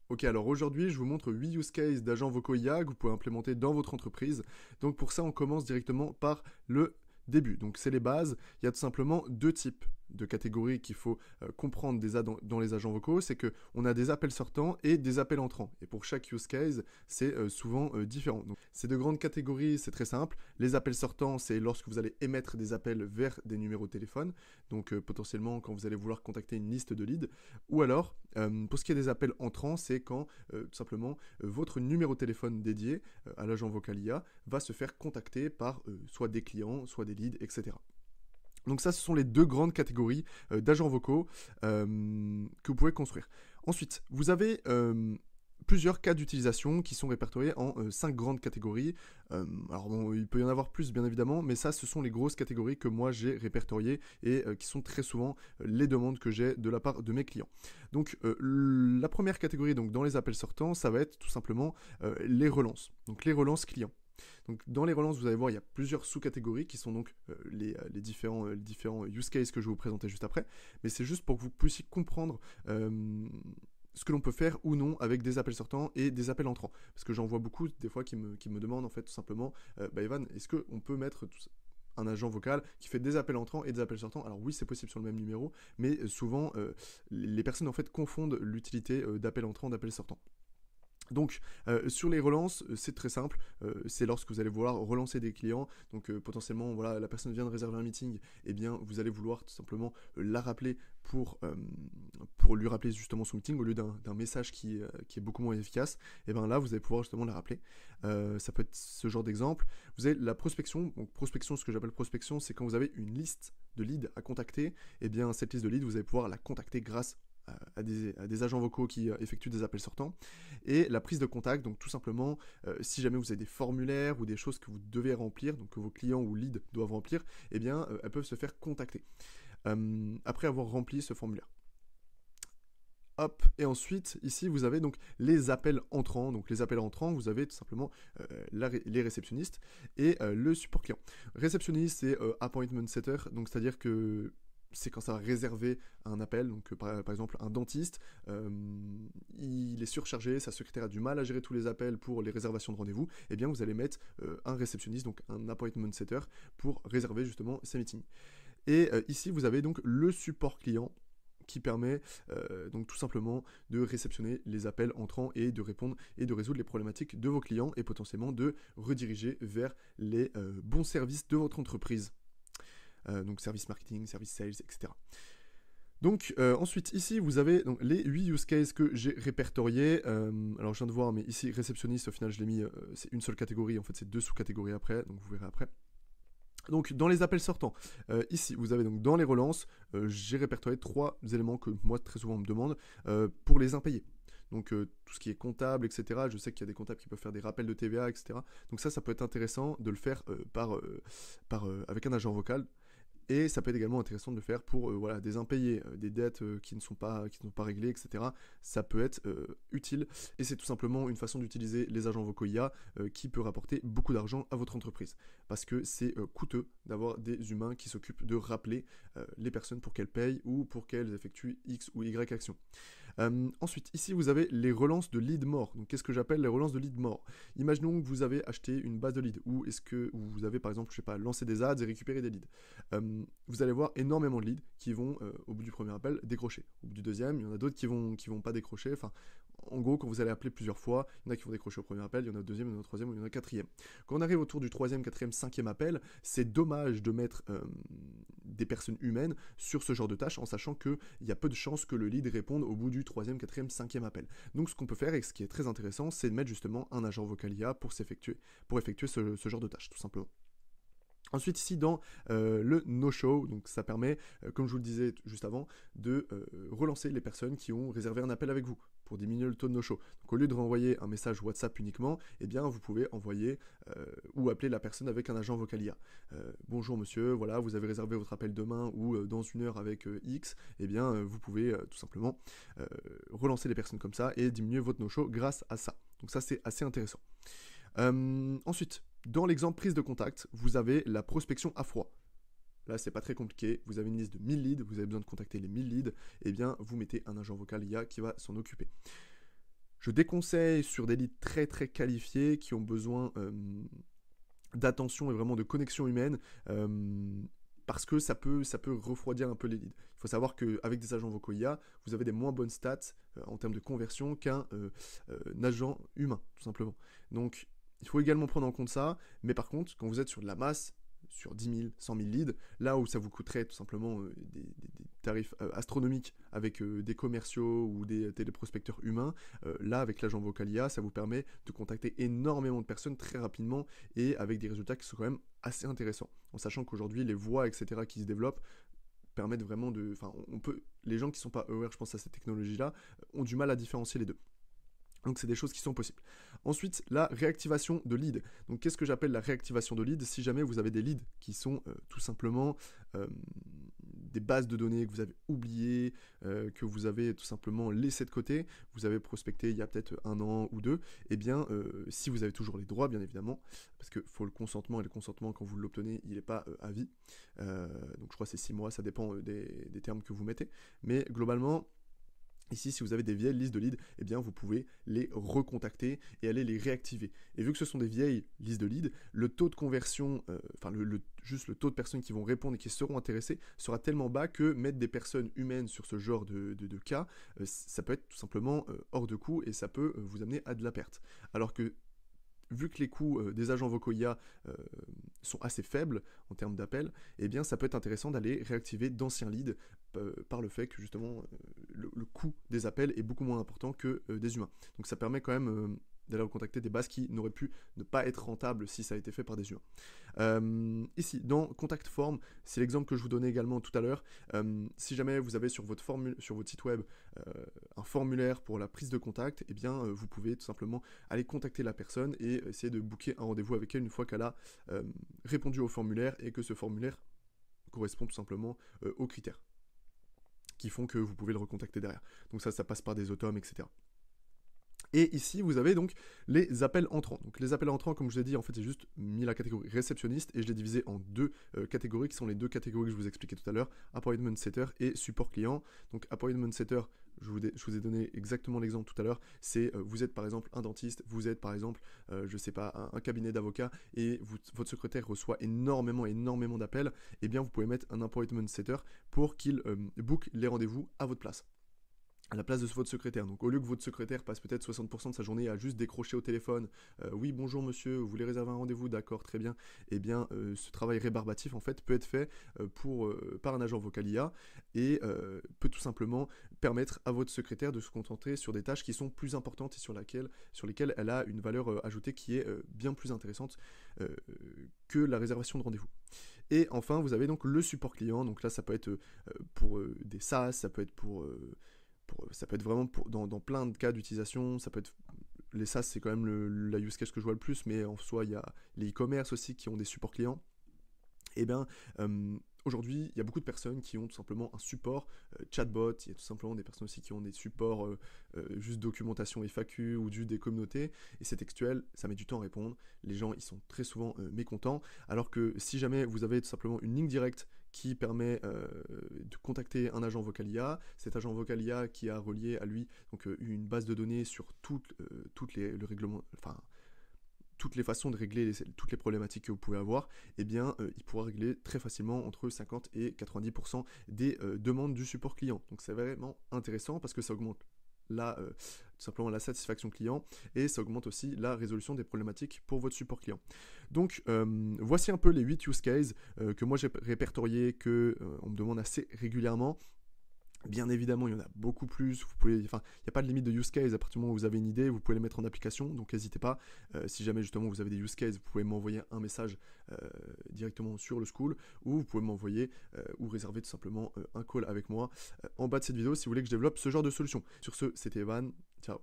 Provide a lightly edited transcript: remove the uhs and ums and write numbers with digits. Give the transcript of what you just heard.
Ok, alors aujourd'hui, je vous montre 8 use cases d'agents vocaux IA que vous pouvez implémenter dans votre entreprise. Donc pour ça, on commence directement par le début. Donc c'est les bases. Il y a tout simplement deux types de catégories qu'il faut comprendre déjà dans les agents vocaux. C'est qu'on a des appels sortants et des appels entrants. Et pour chaque use case, c'est souvent différent. Donc ces deux grandes catégories, c'est très simple. Les appels sortants, c'est lorsque vous allez émettre des appels vers des numéros de téléphone. Donc potentiellement quand vous allez vouloir contacter une liste de leads. Ou alors, pour ce qui est des appels entrants, c'est quand tout simplement votre numéro de téléphone dédié à l'agent vocal IA va se faire contacter par soit des clients, soit des leads, etc. Donc ça, ce sont les deux grandes catégories d'agents vocaux que vous pouvez construire. Ensuite, vous avez plusieurs cas d'utilisation qui sont répertoriés en 5 grandes catégories. Alors bon, il peut y en avoir plus bien évidemment, mais ça ce sont les grosses catégories que moi j'ai répertoriées et qui sont très souvent les demandes que j'ai de la part de mes clients. Donc la première catégorie donc, dans les appels sortants, ça va être tout simplement les relances. Donc les relances clients. Donc dans les relances, vous allez voir, il y a plusieurs sous-catégories qui sont donc les différents use cases que je vais vous présenter juste après. Mais c'est juste pour que vous puissiez comprendre ce que l'on peut faire ou non avec des appels sortants et des appels entrants. Parce que j'en vois beaucoup des fois qui me demandent en fait tout simplement, Evan, est-ce qu'on peut mettre un agent vocal qui fait des appels entrants et des appels sortants? Alors oui, c'est possible sur le même numéro, mais souvent les personnes en fait confondent l'utilité d'appels entrants, d'appels sortants. Donc sur les relances, c'est très simple, c'est lorsque vous allez vouloir relancer des clients, donc potentiellement voilà, la personne vient de réserver un meeting, et bien vous allez vouloir tout simplement la rappeler pour lui rappeler justement son meeting au lieu d'un message qui est beaucoup moins efficace, et bien là vous allez pouvoir justement la rappeler. Ça peut être ce genre d'exemple. Vous avez la prospection, donc prospection, ce que j'appelle prospection, c'est quand vous avez une liste de leads à contacter, et bien cette liste de leads vous allez pouvoir la contacter grâce à des agents vocaux qui effectuent des appels sortants. Et la prise de contact, donc tout simplement, si jamais vous avez des formulaires ou des choses que vous devez remplir, donc que vos clients ou leads doivent remplir, eh bien, elles peuvent se faire contacter après avoir rempli ce formulaire. Hop, et ensuite, ici, vous avez donc les appels entrants. Donc, les appels entrants, vous avez tout simplement les réceptionnistes et le support client. Réceptionniste, c'est appointment setter, donc c'est-à-dire que c'est quand ça va réserver un appel, donc par exemple un dentiste, il est surchargé, sa secrétaire a du mal à gérer tous les appels pour les réservations de rendez-vous, et bien vous allez mettre un réceptionniste, donc un appointment setter, pour réserver justement ces meetings. Et ici vous avez donc le support client, qui permet donc tout simplement de réceptionner les appels entrants et de répondre et de résoudre les problématiques de vos clients et potentiellement de rediriger vers les bons services de votre entreprise. Donc service marketing, service sales, etc. Donc ensuite, ici, vous avez donc, les 8 use cases que j'ai répertoriés. Alors je viens de voir, mais ici, réceptionniste, au final, je l'ai mis, c'est une seule catégorie, en fait, c'est deux sous-catégories après, donc vous verrez après. Donc dans les appels sortants, ici vous avez donc dans les relances, j'ai répertorié 3 éléments que moi très souvent on me demande pour les impayés. Donc tout ce qui est comptable, etc. Je sais qu'il y a des comptables qui peuvent faire des rappels de TVA, etc. Donc ça peut être intéressant de le faire avec un agent vocal. Et ça peut être également intéressant de le faire pour voilà, des impayés, des dettes qui ne sont pas réglées, etc. Ça peut être utile. Et c'est tout simplement une façon d'utiliser les agents vocaux IA qui peut rapporter beaucoup d'argent à votre entreprise. Parce que c'est coûteux d'avoir des humains qui s'occupent de rappeler les personnes pour qu'elles payent ou pour qu'elles effectuent X ou Y actions. Ensuite, ici vous avez les relances de leads morts. Donc qu'est-ce que j'appelle les relances de leads morts? Imaginons que vous avez acheté une base de leads ou est-ce que vous avez par exemple, je sais pas, lancé des ads et récupéré des leads. Vous allez voir énormément de leads qui vont au bout du premier appel décrocher. Au bout du deuxième, il y en a d'autres qui vont pas décrocher. Enfin, en gros, quand vous allez appeler plusieurs fois, il y en a qui vont décrocher au premier appel, il y en a au deuxième, il y en a au troisième, il y en a au quatrième. Quand on arrive autour du troisième, quatrième, cinquième appel, c'est dommage de mettre des personnes humaines sur ce genre de tâches en sachant qu'il y a peu de chances que le lead réponde au bout du troisième, quatrième, cinquième appel. Donc ce qu'on peut faire et ce qui est très intéressant, c'est de mettre justement un agent vocal IA pour effectuer ce genre de tâches, tout simplement. Ensuite ici dans le no-show, donc ça permet, comme je vous le disais juste avant, de relancer les personnes qui ont réservé un appel avec vous pour diminuer le taux de no-show. Donc au lieu de renvoyer un message WhatsApp uniquement, eh bien vous pouvez envoyer ou appeler la personne avec un agent vocal IA. Bonjour monsieur, voilà, vous avez réservé votre appel demain ou dans une heure avec X, eh bien vous pouvez tout simplement relancer les personnes comme ça et diminuer votre no-show grâce à ça. Donc ça c'est assez intéressant. Ensuite, dans l'exemple prise de contact, vous avez la prospection à froid. Là, c'est pas très compliqué. Vous avez une liste de 1000 leads, vous avez besoin de contacter les 1000 leads, et bien, vous mettez un agent vocal IA qui va s'en occuper. Je déconseille sur des leads très très qualifiés qui ont besoin d'attention et vraiment de connexion humaine. Parce que ça peut refroidir un peu les leads. Il faut savoir qu'avec des agents vocaux IA, vous avez des moins bonnes stats en termes de conversion qu'un agent humain, tout simplement. Donc, il faut également prendre en compte ça, mais par contre, quand vous êtes sur de la masse, sur 10 000, 100 000 leads, là où ça vous coûterait tout simplement des tarifs astronomiques avec des commerciaux ou des téléprospecteurs humains, là avec l'agent vocal IA, ça vous permet de contacter énormément de personnes très rapidement et avec des résultats qui sont quand même assez intéressants. En sachant qu'aujourd'hui, les voix, etc., qui se développent permettent vraiment de... Enfin, les gens qui ne sont pas aware, je pense, à cette technologie-là, ont du mal à différencier les deux. Donc c'est des choses qui sont possibles. Ensuite, la réactivation de leads. Donc qu'est-ce que j'appelle la réactivation de leads? Si jamais vous avez des leads qui sont tout simplement des bases de données que vous avez oubliées, que vous avez tout simplement laissées de côté, vous avez prospecté il y a peut-être 1 an ou 2, eh bien si vous avez toujours les droits bien évidemment, parce qu'il faut le consentement, et le consentement quand vous l'obtenez, il n'est pas à vie. Donc je crois que c'est 6 mois, ça dépend des termes que vous mettez. Mais globalement, ici, si vous avez des vieilles listes de leads, eh bien, vous pouvez les recontacter et aller les réactiver. Et vu que ce sont des vieilles listes de leads, le taux de conversion, juste le taux de personnes qui vont répondre et qui seront intéressées sera tellement bas que mettre des personnes humaines sur ce genre de cas, ça peut être tout simplement hors de coût et ça peut vous amener à de la perte. Alors que vu que les coûts des agents vocaux IA sont assez faibles en termes d'appels, eh bien ça peut être intéressant d'aller réactiver d'anciens leads par le fait que justement le coût des appels est beaucoup moins important que des humains. Donc ça permet quand même d'aller recontacter des bases qui n'auraient pu ne pas être rentables si ça a été fait par des humains. Ici, dans Contact Form, c'est l'exemple que je vous donnais également tout à l'heure. Si jamais vous avez sur votre site web un formulaire pour la prise de contact, eh bien vous pouvez tout simplement aller contacter la personne et essayer de booker un rendez-vous avec elle une fois qu'elle a répondu au formulaire et que ce formulaire correspond tout simplement aux critères qui font que vous pouvez le recontacter derrière. Donc ça passe par des automes, etc. Et ici, vous avez donc les appels entrants. Donc les appels entrants, comme je vous ai dit, en fait, j'ai juste mis la catégorie réceptionniste et je l'ai divisé en 2 catégories qui sont les 2 catégories que je vous expliquais tout à l'heure, appointment setter et support client. Donc appointment setter, je vous ai donné exactement l'exemple tout à l'heure, c'est vous êtes par exemple un dentiste, vous êtes par exemple, je sais pas, un cabinet d'avocat et votre secrétaire reçoit énormément d'appels, et bien vous pouvez mettre un appointment setter pour qu'il book les rendez-vous à votre place, à la place de votre secrétaire. Donc au lieu que votre secrétaire passe peut-être 60% de sa journée à juste décrocher au téléphone, oui bonjour monsieur, vous voulez réserver un rendez-vous, d'accord, très bien, eh bien ce travail rébarbatif en fait peut être fait par un agent vocal IA et peut tout simplement permettre à votre secrétaire de se concentrer sur des tâches qui sont plus importantes et sur lesquelles elle a une valeur ajoutée qui est bien plus intéressante que la réservation de rendez-vous. Et enfin vous avez donc le support client, donc là ça peut être pour des SaaS, ça peut être ça peut être vraiment dans plein de cas d'utilisation, ça peut être... Les SaaS, c'est quand même la use case que je vois le plus, mais en soi, il y a les e-commerce aussi qui ont des supports clients. Et bien, aujourd'hui, il y a beaucoup de personnes qui ont tout simplement un support chatbot, il y a tout simplement des personnes aussi qui ont des supports juste documentation FAQ ou juste des communautés, et c'est textuel, ça met du temps à répondre, les gens, ils sont très souvent mécontents, alors que si jamais vous avez tout simplement une ligne directe qui permet de contacter un agent vocal IA, cet agent vocal IA qui a relié à lui donc, une base de données sur toutes les façons de régler toutes les problématiques que vous pouvez avoir, eh bien, il pourra régler très facilement entre 50 et 90% des demandes du support client. Donc c'est vraiment intéressant parce que ça augmente tout simplement la satisfaction client et ça augmente aussi la résolution des problématiques pour votre support client. Donc voici un peu les 8 use cases que moi j'ai répertoriés, que on me demande assez régulièrement. Bien évidemment, il y en a beaucoup plus. Il n'y a pas de limite de use case. À partir du moment où vous avez une idée, vous pouvez les mettre en application. Donc, n'hésitez pas. Si jamais, justement, vous avez des use cases, vous pouvez m'envoyer un message directement sur le School ou vous pouvez m'envoyer ou réserver tout simplement un call avec moi en bas de cette vidéo si vous voulez que je développe ce genre de solution. Sur ce, c'était Evan. Ciao.